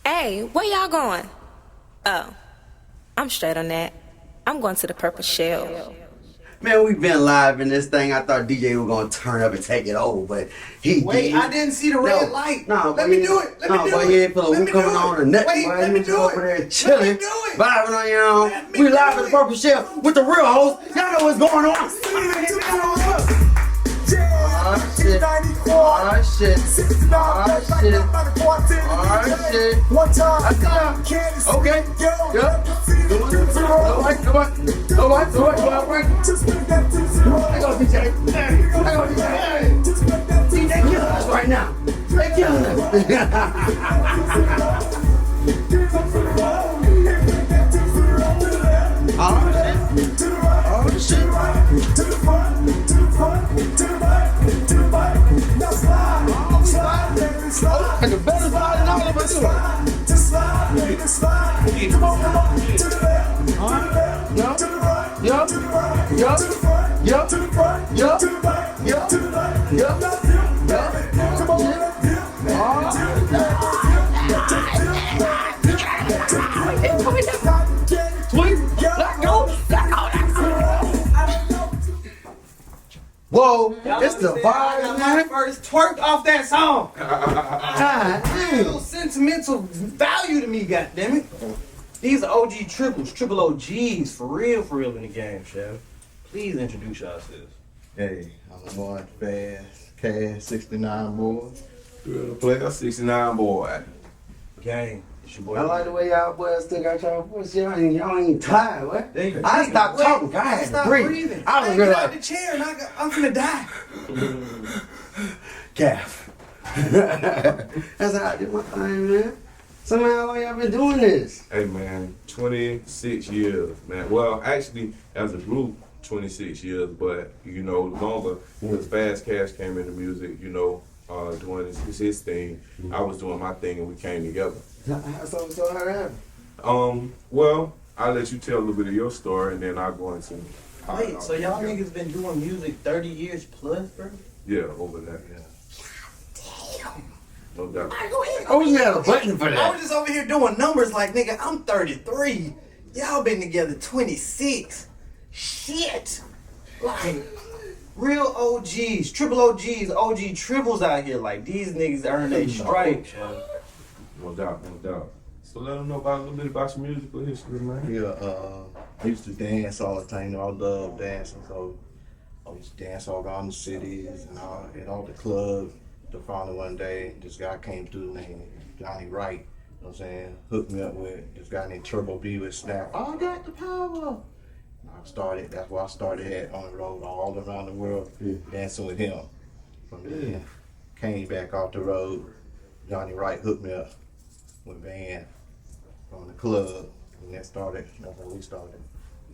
Hey, where y'all going? Oh, I'm straight on that. I'm going to the Purple Shell. Man, we been live in this thing. I thought DJ was gonna turn up and take it over, but he Wait, did. I didn't see the red light. No, let me do it. Let me do it. He ain't feeling coming on or nothing. Wait, let me do over there it. chilling, Let me do it. vibing on your own. We live at the Purple Shell with the real host. Y'all know what's going on. Oh shit. Oh shit. Oh shit. Oh shit. One time. Okay. Yep. Come on. Just I go DJ. DJ, kill us right now. Kill us. Oh shit. To the front. And the better slide than all of us. Just slide. Come on. To the left. To the right. Yup. To the right. Yup. To the front. Yup. To the front. Yup. To the back. Yup. To the back. Yup. Come on. Sweet. Let go. Whoa, it's the vibe, man. First twerk off that song. God, Real sentimental value to me, goddammit. These are OG triples, triple OGs, for real in the game, Chef. Please introduce yourselves. Hey, I'm going fast, cash, 69 boy. Real player, 69 boy. Gang, it's your boy. I like the way y'all boys still got y'all voice. Y'all ain't tired, what? They- I stopped talking. I had to breathe. I was really out like, the chair and I'm gonna die. calf. That's how I do my thing, man. Somehow, how long y'all been doing this? Hey man, 26 years, man. Well, actually, as a group, 26 years, but you know, longer because Fast Cash came into music, you know, doing his thing. I was doing my thing, and we came together. So how that happened? Well, I'll let you tell a little bit of your story, and then I'll go into. Wait, so y'all niggas been doing music 30 years plus, bro? Yeah, over that. Yeah. No doubt. Oh, you had a button for I that. was just over here doing numbers like, nigga, I'm 33. Y'all been together 26. Shit. Like, real OGs, triple OGs, OG triples out here. Like, these niggas earn their stripes, yo. No doubt. So let them know about a little bit about your musical history, man. Yeah, I used to dance all the time. You know, I love dancing, so I used to dance all around the cities and all the clubs. The finally one day, this guy came through named Johnny Wright. You know what I'm saying? Hooked me up with this guy named Turbo B with Snap. I got the power. That's where I started at on the road all around the world, dancing with him. From there, came back off the road. Johnny Wright hooked me up with Van from the club, and that's when we started.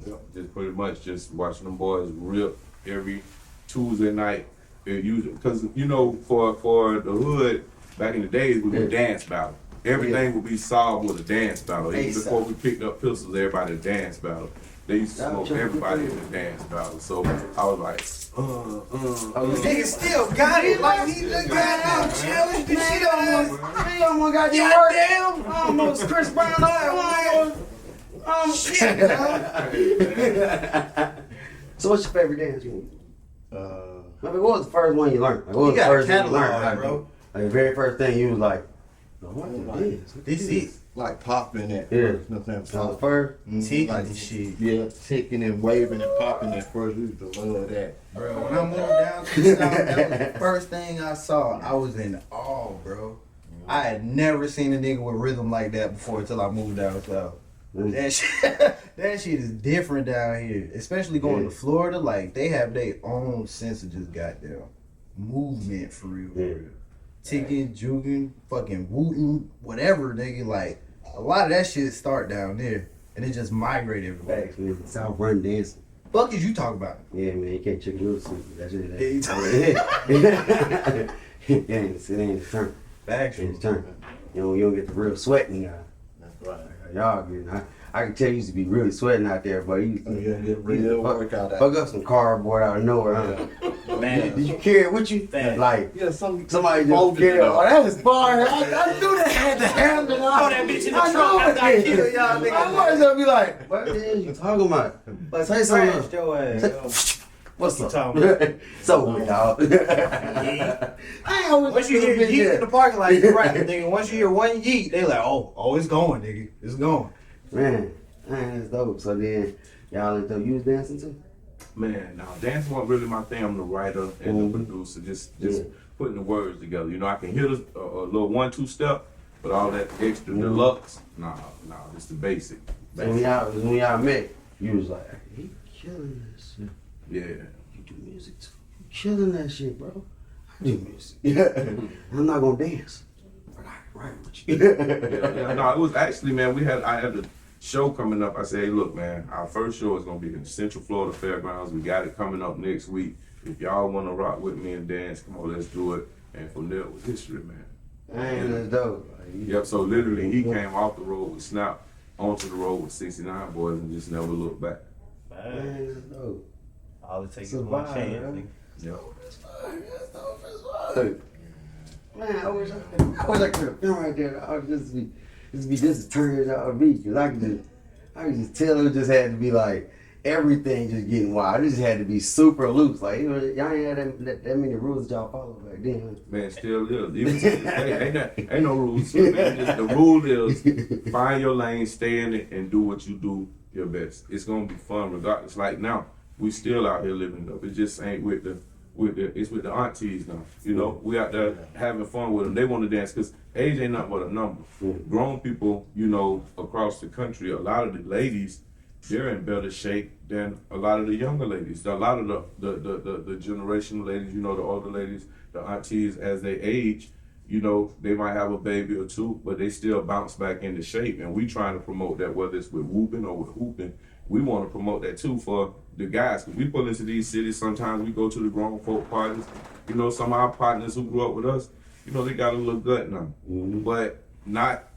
Yep, just pretty much just watching them boys rip every Tuesday night. Because you know, for the hood back in the days, we would dance battle. Everything would be solved with a dance battle. Even before we picked up pistols, everybody dance battle. They used to smoke everybody in the dance battle. So I was like, Nigga still got it. Like, he look goddamn challenged the shit on us. He almost got you work. Goddamn. Almost Chris Brown. Shit, dog. So what's your favorite dance move? Uh, I mean, what was the first one you learned? Like, what was You the got a first thing you catalog, learned? How to bro. do? Like, the very first thing you was like, oh, what is This is like popping at Yeah. first, you know what I'm the saying? first? ticking Like, and shit. yeah, ticking and waving and popping at first. We used to love that. Bro, when I moved down to the South, that was the first thing I saw. I was in awe, bro. I had never seen a nigga with rhythm like that before until I moved down south. That shit is different down here. Especially going to Florida, like they have their own sense of just goddamn movement for real. Ticking, jugging, fucking wooting, whatever, nigga. Like a lot of that shit start down there. And it just migrate everywhere. Facts, man. South Run dancing. Fuck is you talking about? Yeah, man, you can't check your little suit. That's it. Yeah, you talking It ain't the turn. Facts. It ain't the turn. You don't get the real sweating. That's right. Y'all getting. I can tell you used to be really sweating out there, but you get real workout out. fuck up some cardboard out of nowhere. Huh? Man. Did you carry it with you? Thanks. Like Yeah, somebody just carry it. Oh, that is fire. I knew they had to have it. Throw that bitch in the trunk after I kill y'all niggas. I was gonna be like, what the hell you talking about? Like, say Trash something. your ass. What's You up? talking about? So, dog. I always Once you hear been yeet there. in the parking lot, you right, nigga. Once you hear one yeet, they like, oh, it's going, nigga. It's going. Man, that's dope. So then, y'all into you was dancing too? Man, no, dance wasn't really my thing. I'm the writer and the producer, just putting the words together. You know, I can hit a little 1-2 step, but all that extra deluxe, nah, it's the basic. So when y'all met, you was like, he killing this shit. Yeah. You do music too. You killing that shit, bro. I do music. Yeah. I'm not gonna dance, but I can write with you. Yeah, no, it was actually, man, I had a show coming up. I said, hey, look, man, our first show is gonna be in Central Florida Fairgrounds. We got it coming up next week. If y'all wanna rock with me and dance, come on, let's do it. And from there it was history, man. Man, that's dope. Yep, so literally he came off the road with Snap onto the road with 69 Boys and just never looked back. Man, that's dope. All it takes It's a is one vibe, chance, right? nigga. Yep. That's dope as fuck. Man, I wish I could have been right there. I would just as turned as y'all would be, cause I could just tell it just had to be like everything just getting wild. It just had to be super loose. Like, you know, y'all ain't had that many rules that y'all follow back then. Man, still is. Even to this day, ain't no rules. Man. Just the rule is find your lane, stay in it, and do what you do your best. It's gonna be fun regardless. Like now, we still out here living it up. It just ain't with the aunties now. You know, we out there having fun with them. They want to dance because age ain't nothing but a number. Grown people, you know, across the country, a lot of the ladies, they're in better shape than a lot of the younger ladies. A lot of the generational ladies, you know, the older ladies, the aunties, as they age, you know, they might have a baby or two, but they still bounce back into shape. And we trying to promote that, whether it's with whooping or with hooping. We want to promote that too for the guys. Cause we pull into these cities, sometimes we go to the grown folk parties. You know, some of our partners who grew up with us, you know, they got a little gut now. But not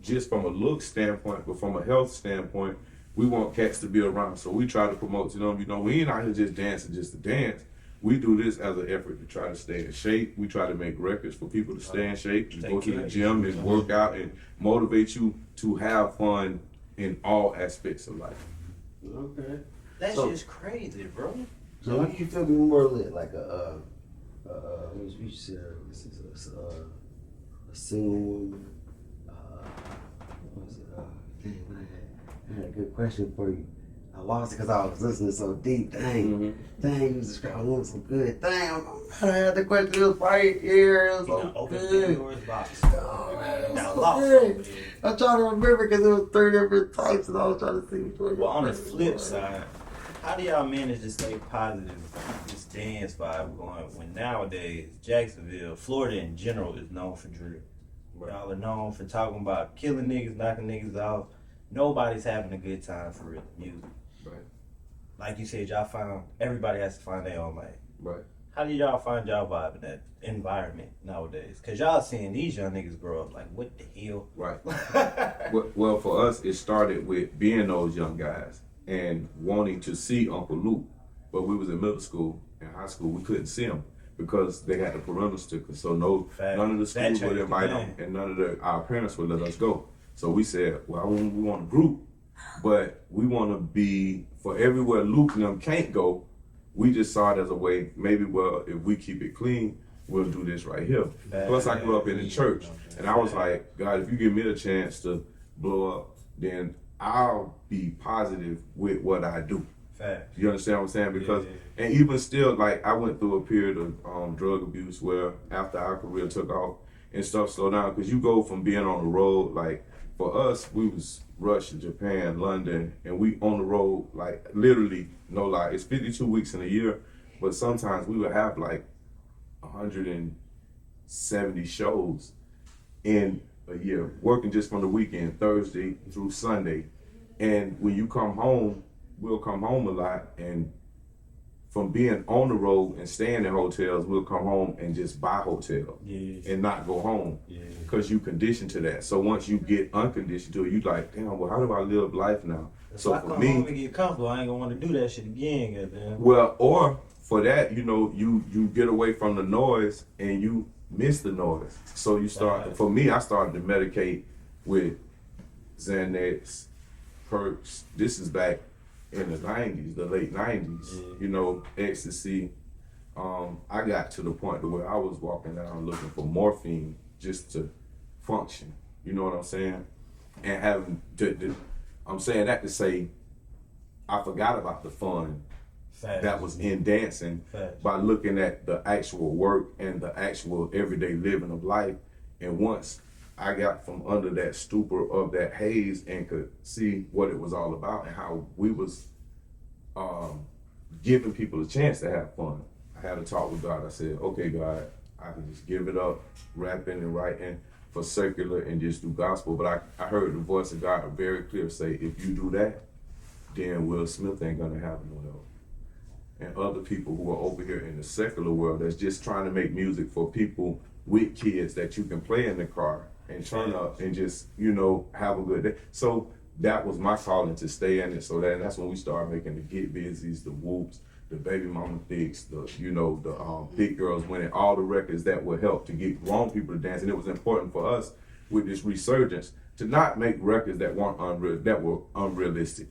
just from a look standpoint, but from a health standpoint, we want cats to be around. So we try to promote to them, you know, we ain't out here just dancing just to dance. We do this as an effort to try to stay in shape. We try to make records for people to stay in shape, and go to the gym and work out and motivate you to have fun in all aspects of life. Okay. That So- shit's crazy, bro. So what do you feel more lit? Like what you said, this is a single woman. What was it? Dang, I had a good question for you. I lost it because I was listening so deep. Dang, you was describing so good. Dang, I had the question. It was right here. It was so Open good. Pandora's box. Oh, man, it was Got so lost good. over there. I'm trying to remember because it was 3 different types, and I was trying to see which one. Well, on the flip side, how do y'all manage to stay positive, keep this dance vibe going when nowadays Jacksonville, Florida in general, is known for drill? Y'all are known for talking about killing niggas, knocking niggas off. Nobody's having a good time for real music. Right. Like you said, y'all found everybody has to find their own lane. Right. How do y'all find y'all vibe in that environment nowadays? Cause y'all seeing these young niggas grow up like, what the hell? Right. Well, for us, it started with being those young guys and wanting to see Uncle Luke. But we was in middle school and high school, we couldn't see him because they had the parental sticker. So none of the schools would invite him, and none of our parents would let us go. So we said, well, we want a group, but we want to be, for everywhere Luke and them can't go, we just saw it as a way, maybe, well, if we keep it clean, we'll do this right here. Plus, I grew up in the church, and I was like, God, if you give me a chance to blow up, then I'll be positive with what I do. Facts. You understand what I'm saying? Because, and even still, like, I went through a period of drug abuse where after our career took off and stuff slowed down, because you go from being on the road, like, for us, we was Russia, Japan, London, and we on the road, like, literally, no lie, it's 52 weeks in a year, but sometimes we would have, like, 170 shows in a year, working just from the weekend, Thursday through Sunday. And when you come home, we'll come home a lot, and from being on the road and staying in hotels, we'll come home and just buy hotel and not go home because you conditioned to that. So once you get unconditioned to it, you like, damn, well, how do I live life now? So I come home and get comfortable, I ain't gonna want to do that shit again, goddamn. Well, or for that, you know, you get away from the noise and you miss the noise. So you start. For me, I started to medicate with Xanax, perks. This is back in the 90s, the late 90s. You know, ecstasy. I got to the point to where I was walking down looking for morphine just to function. You know what I'm saying? And having I'm saying that to say I forgot about the fun that was in dancing by looking at the actual work and the actual everyday living of life. And once I got from under that stupor of that haze and could see what it was all about and how we was giving people a chance to have fun, I had a talk with God. I said, okay, God, I can just give it up, rapping and writing for secular and just do gospel. But I heard the voice of God very clear say, if you do that, then Will Smith ain't gonna have no help. And other people who are over here in the secular world that's just trying to make music for people with kids that you can play in the car and turn up and just, you know, have a good day. So that was my calling to stay in it. So that's when we started making the Get Busies, the Whoops, the Baby Mama Thicks, the, you know, the Big Girls Winning, all the records that would help to get grown people to dance. And it was important for us with this resurgence to not make records that were unrealistic.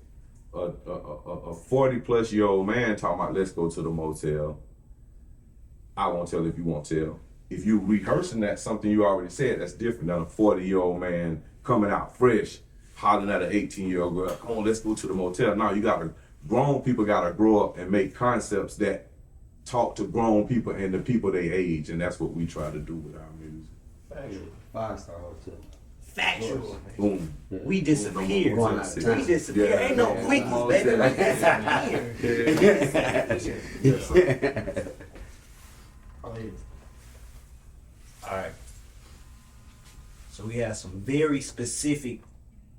A 40-plus-year-old man talking about let's go to the motel. I won't tell if you won't tell. If you rehearsing that something you already said, that's different than a 40-year-old man coming out fresh, hollering at an 18-year-old girl, come on, let's go to the motel. Now grown people gotta grow up and make concepts that talk to grown people and the people they age, and that's what we try to do with our music. Factual. 5-star hotel. Factual. Boom. We disappeared. Going out of town. We disappeared. Ain't no quickies, baby. We disappeared. All right. So we have some very specific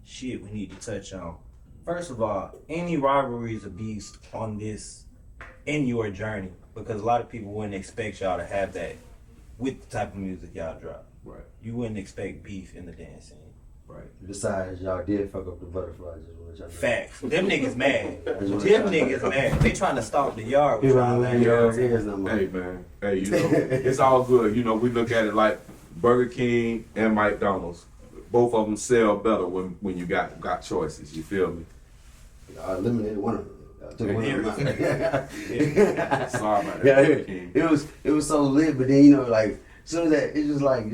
shit we need to touch on. First of all, any rivalries or beefs on this in your journey? Because a lot of people wouldn't expect y'all to have that with the type of music y'all drop. Right. You wouldn't expect beef in the dance scene. Right. Besides, y'all did fuck up the butterflies. Just want y'all to know. Facts. Them niggas mad. Them niggas mad. They trying to stomp the yard with y'all. Hey man, hey, you know, it's all good. You know, we look at it like Burger King and McDonald's. Both of them sell better when you got choices. You feel me? I eliminated one of them. I took one of them out. Sorry about that. Yeah, Burger King. it was so lit, but then you know, like as soon as that, it's just like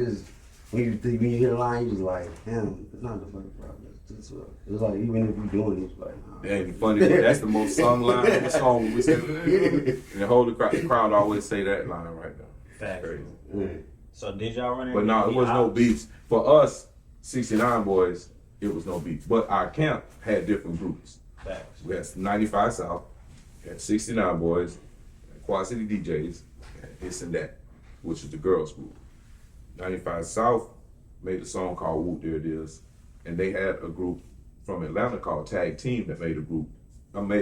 when you hear the line, you just like, damn, it's not the fucking problem. It was like even if you doing it, it's like, nah. That ain't funny. That's the most sung line of the song. We still, and the whole crowd always say that line right now. Facts. Crazy. Yeah. So did y'all run into But no, it was no beefs. For us, 69 Boys, it was no beef. But our camp had different groups. Facts. We had 95 South, had 69 Boys, had Quad City DJs, and this and that, which is the girls group. 95 South made a song called Whoop There It Is, and they had a group from Atlanta called Tag Team that made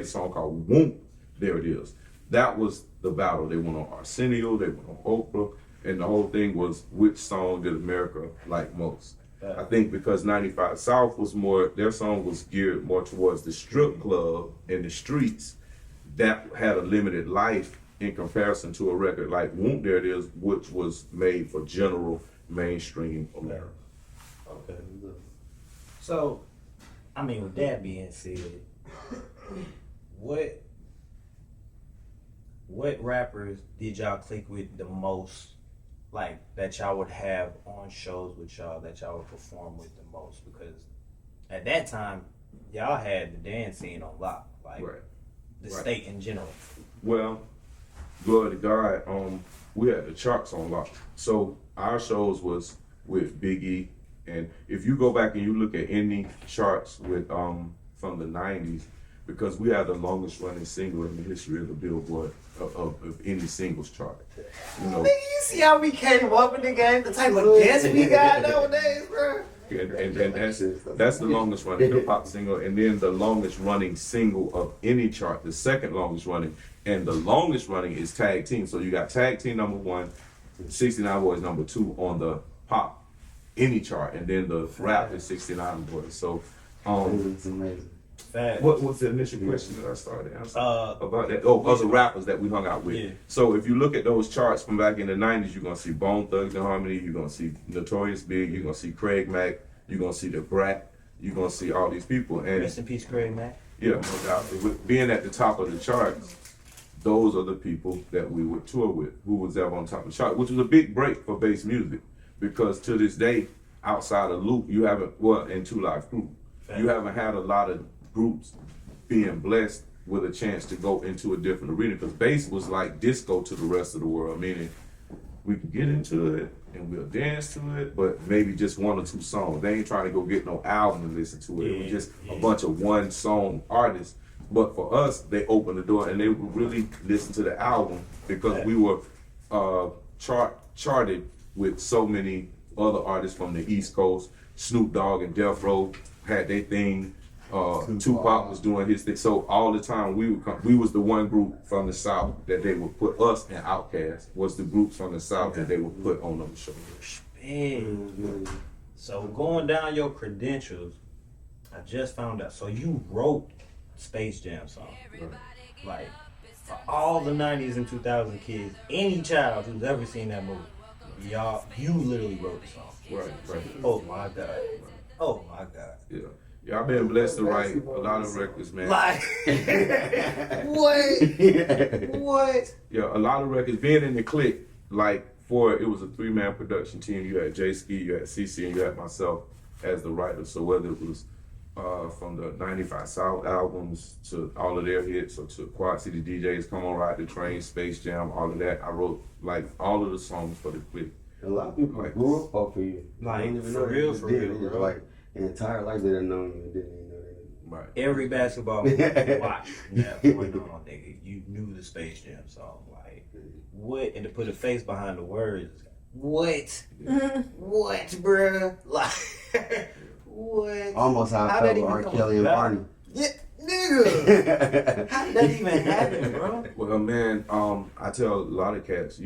a song called Whoop There It Is. That was the battle. They went on Arsenio, they went on Oprah, and the whole thing was which song did America like most. I think because 95 South was their song was geared more towards the strip club and the streets that had a limited life in comparison to a record like Whoop There It Is, which was made for general mainstream America. Okay. So, I mean, with that being said, what rappers did y'all click with the most? Like that y'all would have on shows with y'all, that y'all would perform with the most? Because at that time, y'all had the dance scene on lock, like the state in general. Well, glory to God, we had the charts on lock. So our shows was with Biggie, and if you go back and you look at any charts with from the 90s, because we had the longest running single in the history of the Billboard of any singles chart. You know, Nigga, you see how we came up in the game, the type of guests we got nowadays, bro? and that's the longest running hip hop single, and then the longest running single of any chart, the second longest running, and the longest running is Tag Team. So you got Tag Team #1, 69 Boyz #2 on the pop any chart, and then the rap is 69 Boyz. So It's amazing. Facts. what was the initial question that I started answering about that? Oh, other rappers that we hung out with. Yeah. So if you look at those charts from back in the 90s, you're gonna see Bone Thugs and Harmony, you're gonna see Notorious Big, you're gonna see Craig Mack, you're gonna see The Brat, you're gonna see all these people. And Rest in peace, Craig, man. yeah, no doubt. With being at the top of the charts, those are the people that we would tour with, who was ever on top of the chart, which was a big break for bass music, because to this day, outside of Luke, you haven't, well, and Two Live Crew, you haven't had a lot of groups being blessed with a chance to go into a different arena, because bass was like disco to the rest of the world, meaning we could get into it and we'll dance to it, but maybe just 1 or 2 songs. They ain't trying to go get no album and listen to it. It was just a bunch of 1 song artists. But for us, they opened the door and they would really listen to the album, because we were charted with so many other artists from the East Coast. Snoop Dogg and Death Row had their thing. Tupac was doing his thing. So all the time we was the one group from the South that they would put us, and Outkast was the groups from the South that they would put on them shows. So going down your credentials, I just found out. So you wrote Space Jam song. Like, for all the 90s and 2000 kids, any child who's ever seen that movie, you literally wrote the song. Right. Oh my God. Oh my God. Yeah. Yeah, I've been blessed to write a lot of records, man. Like, what? Yeah, a lot of records. Being in the clique, like, it was a 3-man production team. You had Jay Ski, you had CC, and you had myself as the writer. So whether it was from the 95 South albums to all of their hits, or to Quad City DJs, Come On Ride the Train, Space Jam, all of that, I wrote like all of the songs for the clique. A lot of people grew up off of you. Like, They don't even for know real, they for did. real, It's bro. like an entire life they didn't know you and didn't even know that. Right. Every basketball movie you watched from that point on, nigga, you knew the Space Jam song. Like, what? And to put a face behind the words, what? What, bruh? Like, what? Almost how I How felt that with even R. come Kelly and about? Barney. Yeah, nigga. How did that even happen, bro? Well, man, I tell a lot of cats,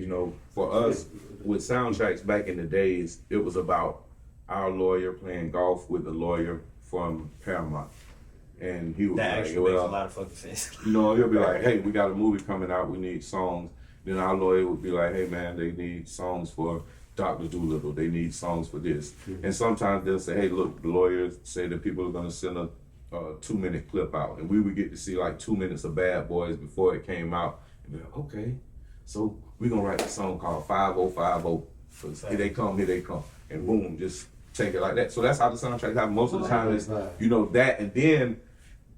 for us, with soundtracks back in the days, it was about our lawyer playing golf with the lawyer from Paramount. And he was That like, actually makes a well, lot of fucking sense. he'll be like, hey, we got a movie coming out, we need songs. Then our lawyer would be like, hey, man, they need songs for Dr. Doolittle, they need songs for this. And sometimes they'll say, hey, look, the lawyers say that people are going to send a 2-minute clip out. And we would get to see like 2 minutes of Bad Boys before it came out. And be like, okay, so we're going to write a song called 5050. Because here they come. And boom, just take it like that. So that's how the soundtrack happens. Most of the time is, that. And then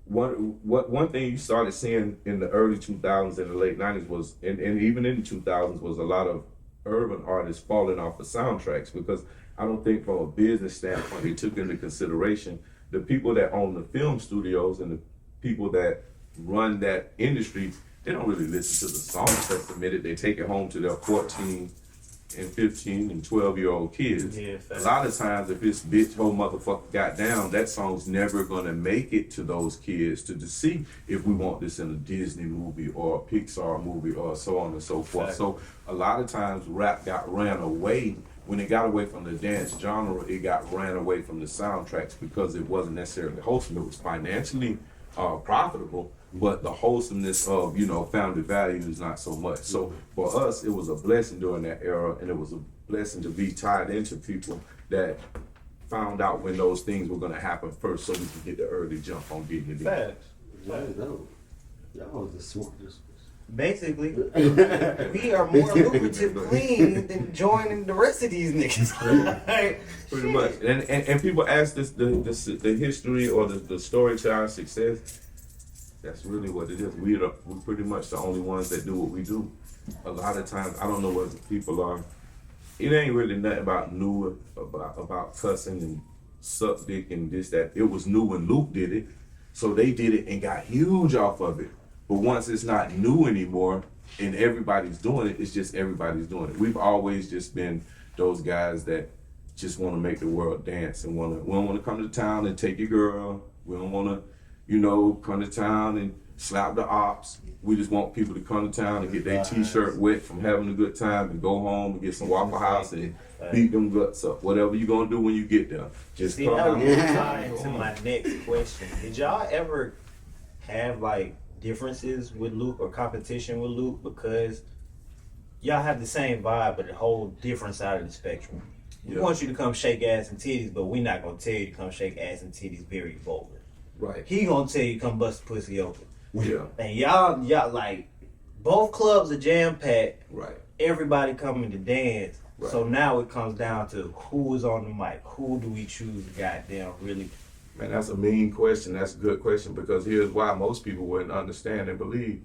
one thing you started seeing in the early 2000s and the late 90s was, and even in the 2000s, was a lot of urban artists falling off of soundtracks, because I don't think from a business standpoint they took into consideration the people that own the film studios and the people that run that industry. They don't really listen to the songs that's submitted. They take it home to their 14 and 15 and 12-year-old kids. Yeah, a lot of times, if this bitch whole motherfucker got down, that song's never gonna make it to those kids to see if we want this in a Disney movie or a Pixar movie or so on and so forth. So a lot of times rap got ran away. When it got away from the dance genre, it got ran away from the soundtracks, because it wasn't necessarily wholesome. It was financially profitable, but the wholesomeness of, founded value is not so much. So for us, it was a blessing during that era, and it was a blessing to be tied into people that found out when those things were going to happen first, so we could get the early jump on getting it in. Facts. Y'all was the smartest. Basically, we are more lucrative clean than joining the rest of these niggas. Like, Pretty much. And people ask this the history or the story to our success. That's really what it is. We're pretty much the only ones that do what we do. A lot of times, I don't know what the people are. It ain't really nothing about new about cussing and suck dick and this, that. It was new when Luke did it. So they did it and got huge off of it. But once it's not new anymore and everybody's doing it, it's just everybody's doing it. We've always just been those guys that just want to make the world dance and we don't want to come to town and take your girl. We don't want to, you know, come to town and slap the ops. We just want people to come to town and get their t-shirt wet from having a good time and go home and get some Waffle House and beat them guts up. Whatever you gonna do when you get there. Just See, come that out. was tying to my next question. Did y'all ever have like differences with Luke or competition with Luke because y'all have the same vibe but a whole different side of the spectrum? We want you to come shake ass and titties, but we're not gonna tell you to come shake ass and titties very vulgar. Right. He gonna tell you come bust the pussy open. Yeah. And y'all like both clubs are jam packed. Right. Everybody coming to dance. Right. So now it comes down to who is on the mic. Who do we choose to goddamn really? Man, that's a mean question. That's a good question because here's why most people wouldn't understand and believe.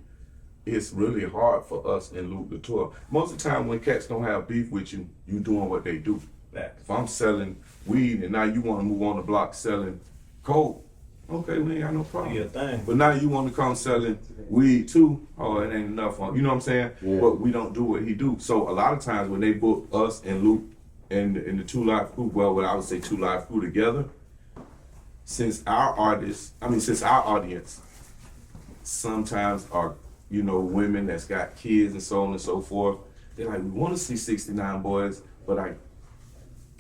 It's really hard for us in Luke the Tour. Most of the time when cats don't have beef with you, you doing what they do. Facts. If I'm selling weed and now you want to move on the block selling coke, okay, we ain't got no problem. Do your thing. But now you want to come selling weed too, oh, it ain't enough. You know what I'm saying? Yeah. But we don't do what he do. So a lot of times when they book us and Luke and the Two Live Crew, well, what I would say Two Live Crew together, since our audience sometimes are, you know, women that's got kids and so on and so forth, they're like, we want to see 69 Boys, but I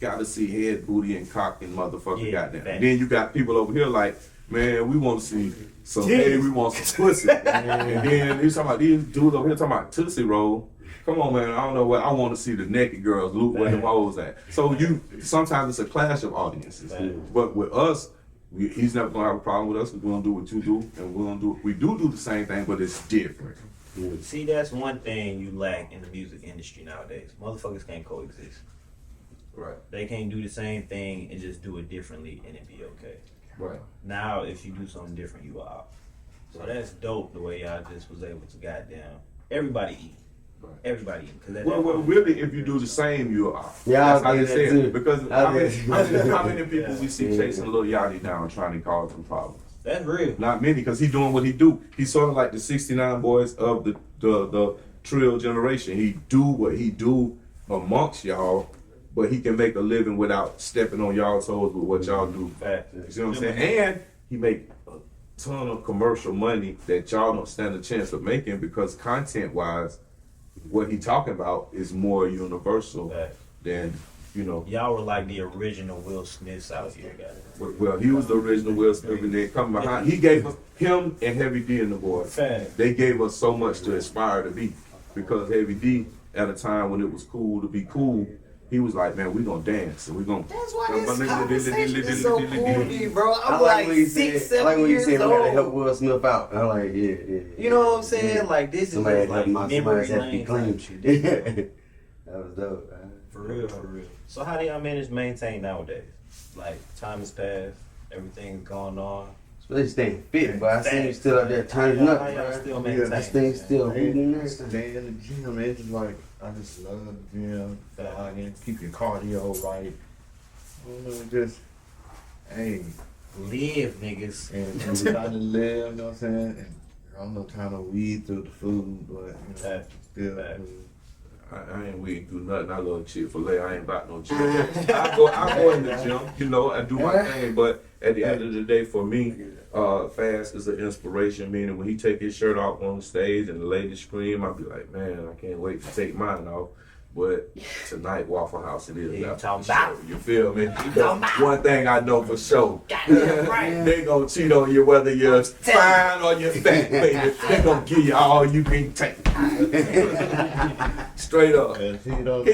gotta see head, booty, and cock and motherfucker goddamn. facts. Then you got people over here like, man, we want to see some hey, we want some pussy. And then you talking about these dudes over here talking about Tootsee Roll. Come on, man, I don't know what I want to see the naked girls, Luke, where them hoes at. So sometimes it's a clash of audiences. But with us, he's never gonna have a problem with us because we're gonna do what you do, and we do the same thing, but it's different. See, that's one thing you lack in the music industry nowadays. Motherfuckers can't coexist. Right. They can't do the same thing and just do it differently and it be okay. Right. Now, if you do something different, you are out. So that's dope the way y'all just was able to goddamn everybody eat. Right. Everybody eat. Well, really, if you do the same, you're off. Yeah, that's how I they was say thinking it. that too. Because how many people we see chasing Lil Yachty down trying to cause them problems? That's real. Not many, because he doing what he do. He's sort of like the 69 Boys of the Trill generation. He do what he do amongst y'all, but he can make a living without stepping on y'all toes with what y'all do. Facts. You see what I'm saying? And he make a ton of commercial money that y'all don't stand a chance of making because content-wise, what he talking about is more universal Facts. than, you know. Y'all were like the original Will Smiths out here, guys. Well, he was the original Will Smith, and then coming behind, he gave us him and Heavy D and the Boys. Facts. They gave us so much to aspire to be, because Heavy D, at a time when it was cool to be cool, he was like, man, we gonna dance and we gonna. That's why this conversation is so cool to me, bro. I I'm like like when you 6, said, 7 I like when you years said we gotta help old. Will Smith out. I'm like, yeah. You know what I'm saying? Like this Somebody is had like to help memory somebody had to be lane clean. type shit. That was dope. For real, for real. So how do y'all manage to maintain nowadays? Like time has passed, everything's going on. Especially staying fit, but I see you still out there turning up, How y'all bro. still maintain? That thing still hooting there. Stay in the gym, man. It's just like, I just love the gym. Keep your cardio right. You know, just, hey, Live, niggas. and we're trying to live, you know what I'm saying? And I'm not trying to weed through the food, but, you know, Facts. still. Facts. I ain't weed through nothing. I go to Chick-fil-A. I ain't about no gym. I go in the gym, you know, I do my thing, but at the end of the day, for me, Fast is an inspiration, meaning when he take his shirt off on the stage and the ladies scream, I'll be like, man, I can't wait to take mine off. But tonight, Waffle House, it is. You not talking for about? sure. You feel me? talking about? One thing I know for sure. Goddamn right. They gonna cheat on you whether you're fine or you're fat, baby. They gonna give you all you can take. Straight up. Can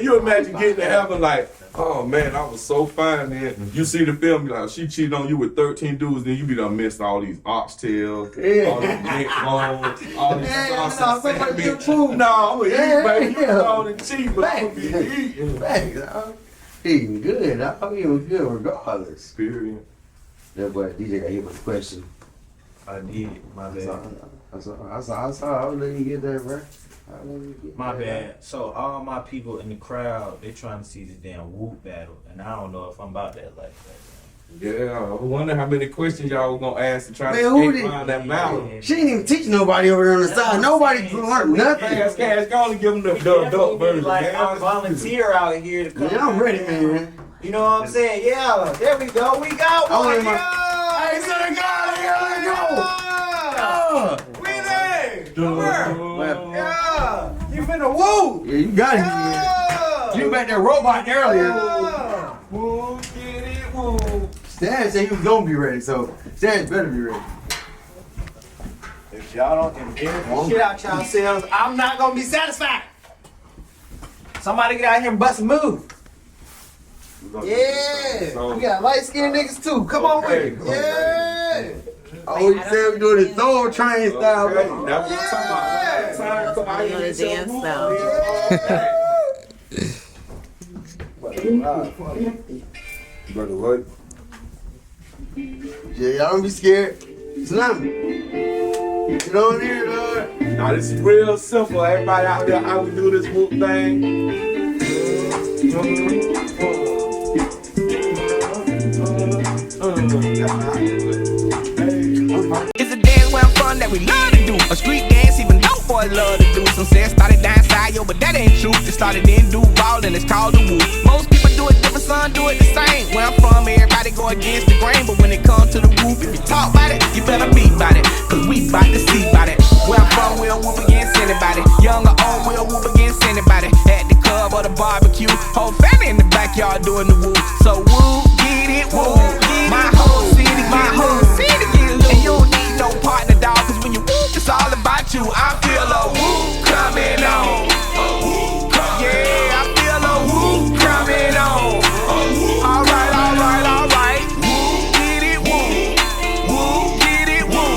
you imagine getting to heaven like, oh man, I was so fine, man. You see the film, you're like, she cheated on you with 13 dudes, then you be done missed all these oxtails, all these neck bones, all these sausage sandwiches. No, I'm gonna eat, baby. You all the cheap, but I'm gonna be eating. Thanks, dog. Eating good. I'm eating good regardless. Period. That boy DJ got hit with a question. I did. My bad. I saw. I was letting you get that, bro. My bad. So all my people in the crowd, they trying to see this damn whoop battle, and I don't know if I'm about that like that. Yeah, I wonder how many questions y'all was gonna ask to try Man, to who escape did- around that mountain. She ain't even teach nobody over there on the side. Nobody learned nothing. Cash, go on and give them the Definitely adult need, version. like man. I volunteer out here to come. Man, I'm ready, man. You know what I'm saying? Yeah, there we go. We got one. wanted my- Yeah. Hey, son of God, here we go. We there. Come Well, here. Yeah. You finna woo. Yeah, you got it. Yeah. You back that robot earlier. Yeah. Woo, get it, woo. Stan said he was gonna be ready, so Stan better be ready. If y'all don't get shit out yourselves, I'm not gonna be satisfied. Somebody get out here and bust a move. Yeah. We got light skinned niggas too. Come on with it. Yeah. Oh, he said we doing this soul train style. That's what I'm talking about. Time to come out here and Dance woo. now. Brother, what? Yeah, y'all don't be scared. Slam it. Get on here, Lord. Now this is real simple. Everybody out there, how we do this whoop thing. It's a dance where I'm from that we love to do. A street dance, even dope boys love to do. Some say it started down south, yo, but that ain't true. It started in Duval and it's called the Woo. Most people do it different, some do it the same. Where I'm from, everybody go against the grain. But when it comes to the whoop, if you talk about it, you better be about it. Cause we bout to see about it. Where I'm from, we'll whoop against anybody. Young or old, we'll whoop against anybody. At the club or the barbecue, whole family in the backyard doing the woo. So woo, get it, woo. My whole city get loose. And you don't need no partner, dog. Cause when you whoop, it's all about you. I feel a woo coming on. Yeah, I feel a woo coming on. Alright, alright, alright. Woo, get it, woo. Woo, get it, woo.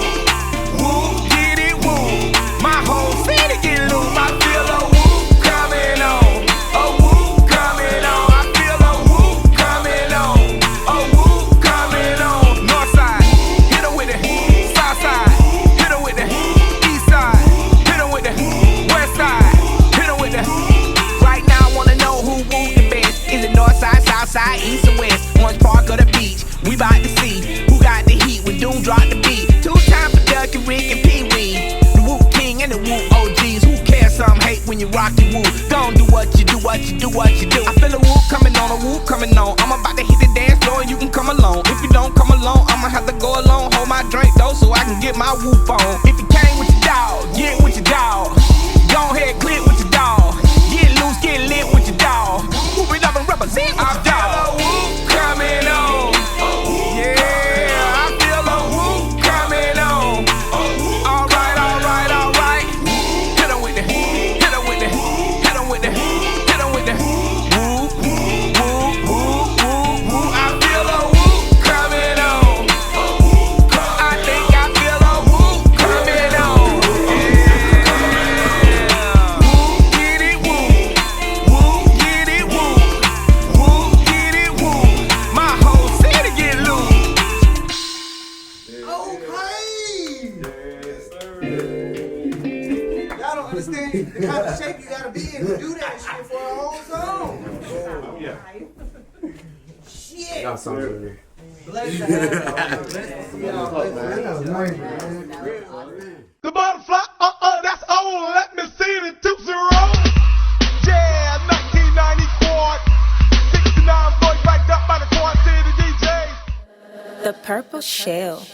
Woo, get it, woo. My whole city get loose. I feel a woo coming on. A woo coming on. I feel a woo coming on. A woo coming on. North side, hit her with it. South side, hit her with it. East side, hit her with it. West side, hit her with it. Right now I wanna know who woo the best. Is it north side, south side, east or west? Orange Park or the beach? We bout to see who got the heat when Doom drop the beat. 2 times for Ducky, Rick, and Pee Wee. The Woo King and the Woo OGs. Who cares? Some hate when you rock your woo. Gon' do what you do, what you do, what you do. I feel a woo coming on, a woo coming on. I'm about to hit the dance floor and you can come along. If you don't come along, I'ma have to go alone. Hold my drink though so I can get my whoop on. If you came with your dog, get with your dog. Go ahead, click with your dog. Get loose, get lit with your dog. Whoop it up and represent with your dog. I feel a woo coming on. Yeah, I feel a woo coming on. Alright, alright, alright. Hit 'em with the, hit 'em with the, hit 'em with the, hit 'em with the. Woo, woo, woo, woo, woo. I feel a woo coming on. I think I feel a woo coming on. Yeah. Woo, get it, woo. Woo, get it, woo. Woo, get it, woo. My whole city get loose. Y'all don't understand the kind of shape you gotta be in to do that shit for a whole song. Shit. Got something in there. Bless the hell. Bless the y'all. The butterfly, that's old. Let me see the Tootsee Roll. Yeah, 1994. 69 boys backed up by the Quad City DJs. The Purple Shell.